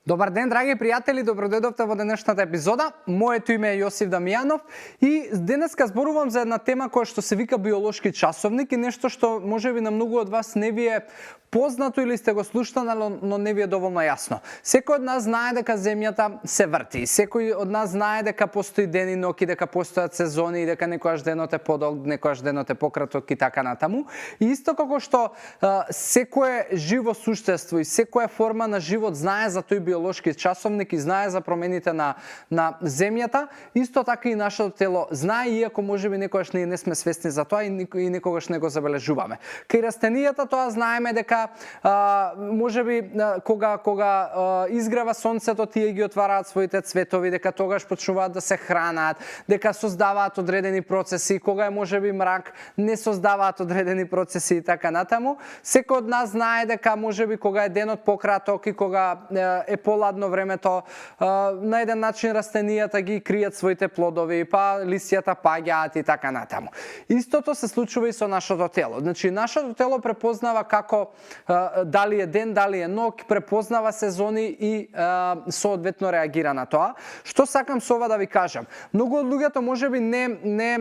Добар ден, драги пријатели, добродојдовте во денешната епизода. Моето име е Јосиф Дамјанов и денеска зборувам за една тема која што се вика биолошки часовник и нешто што можеби на многу од вас не ви е познато или сте го слушнали, но не ви е доволно јасно. Секој од нас знае дека земјата се врти, секој од нас знае дека постои ден и ноќ, дека постојат сезони и дека некојаш денот е подолг, некојаш денот е пократок и така натаму. И исто како што секое живо суштество и секоја форма на живот знае за тој биолошки часовник и знае за промените на земјата, исто така и нашето тело знае, иако можеби некогаш ние не сме свесни за тоа и некогаш не го забележуваме. Кај растенијата тоа знаеме дека можеби кога изгрева сонцето, тие ги отвараат своите цветови, дека тогаш почнуваат да се хранат, дека создаваат одредени процеси, кога е можеби мрак, не создаваат одредени процеси и така натаму. Секој од нас знае дека можеби кога е денот пократок и кога е поладно времето, на еден начин растенијата ги кријат своите плодови, па листјата паѓаат и така натаму. Истото се случува и со нашето тело. Значи, нашето тело препознава како дали е ден, дали е ноќ, препознава сезони и соодветно реагира на тоа. Што сакам со ова да ви кажам? Многу од луѓето можеби не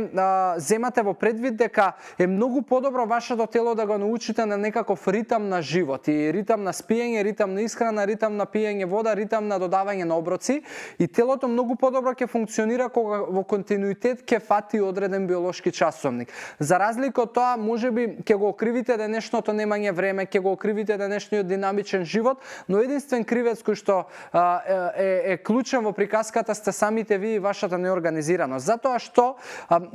земате во предвид дека е многу подобро вашето тело да го научите на некаков ритам на живот и ритам на спиење, ритам на исхрана, ритам на пиење вода, ритам на додавање на оброци и телото многу подобро ќе функционира кога во континуитет ќе фати одреден биолошки часовник. За разлика од тоа, можеби ќе го окривите денешното немање време, ќе го окривите денешниот динамичен живот, но единствен кривец кој што е клучен во приказката сте самите ви и вашата неорганизираност. Затоа што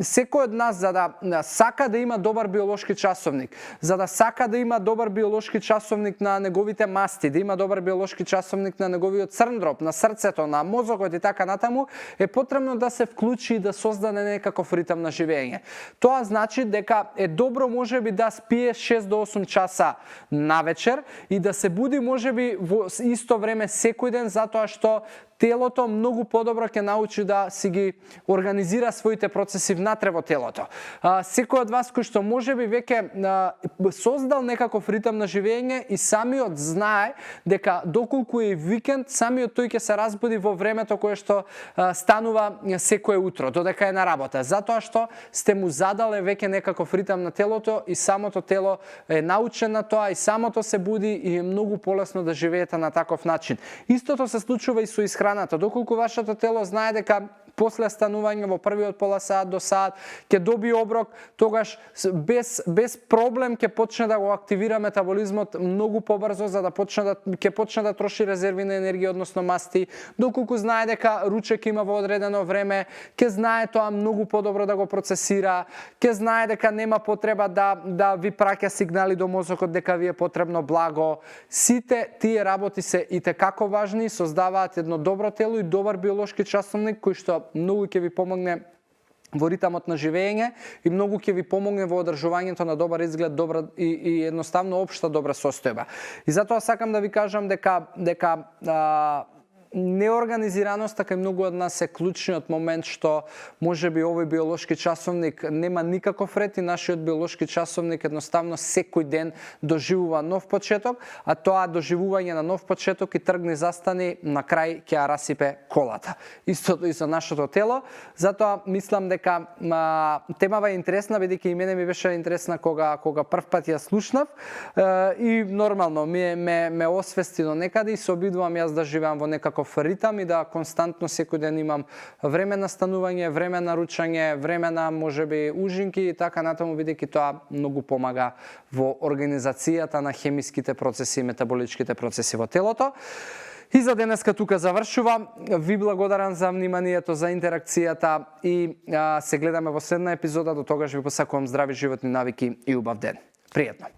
секој од нас за да сака да има добар биолошки часовник, за да сака да има добар биолошки часовник на неговите масти, да има добар биолошки часовник на неговиот црн дроб, на срцето, на мозокот и така натаму, е потребно да се вклучи и да создаде некаков ритам на живење. Тоа значи дека е добро можеби да спие 6 до 8 часа на вечер и да се буди можеби во исто време секој ден, затоа што телото многу подобро ќе научи да си ги организира своите процеси внатре во телото. Секој од вас кој што можеби веќе создал некаков ритам на живење и самиот знае дека доколку е викенд, самиот тој ќе се разбуди во времето кое што станува секое утро, додека е на работа. Затоа што сте му задале веќе некаков ритам на телото и самото тело е научено на тоа и самото се буди и е многу полесно да живеете на таков начин. Истото се случува и со исхраната. Доколку вашето тело знае дека после станување во првиот пола саат до саат ќе добие оброк, тогаш без проблем ќе почне да го активира метаболизмот многу побрзо за да ќе почне да троши резерви на енергија, односно масти. Доколку знае дека ручек има во одредено време, ќе знае тоа многу подобро да го процесира, ќе знае дека нема потреба да ви праќа сигнали до мозокот дека ви е потребно благо. Сите тие работи се итекако важни и создаваат едно добро тело и добар биолошки часовник кој што многу ќе ви помогне во ритамот на живење и многу ќе ви помогне во одржувањето на добар изглед, добра и едноставно општа добра состојба. И затоа сакам да ви кажам дека неорганизираноста кај многу од нас е клучниот момент што можеби овој биолошки часовник нема никаков ред и нашиот биолошки часовник едноставно секој ден доживува нов почеток, а тоа доживување на нов почеток и тргни застани на крај ќе ја расипе колата. Истото и со нашето тело, затоа мислам дека темава е интересна, бидејќи и мене ми беше интересна кога прв пат ја слушнав и нормално ме освести до некаде и се обидувам јас да живеам во некаков ритам и да константно секој ден имам време на станување, време на ручање, време на можеби ужинки и така натаму, бидејќи тоа многу помага во организацијата на хемиските процеси и метаболичките процеси во телото. И за денеска тука завршувам. Ви благодарам за вниманието, за интеракцијата и се гледаме во следна епизода. До тогаш ви посакувам здрави животни навики и убав ден. Пријатно!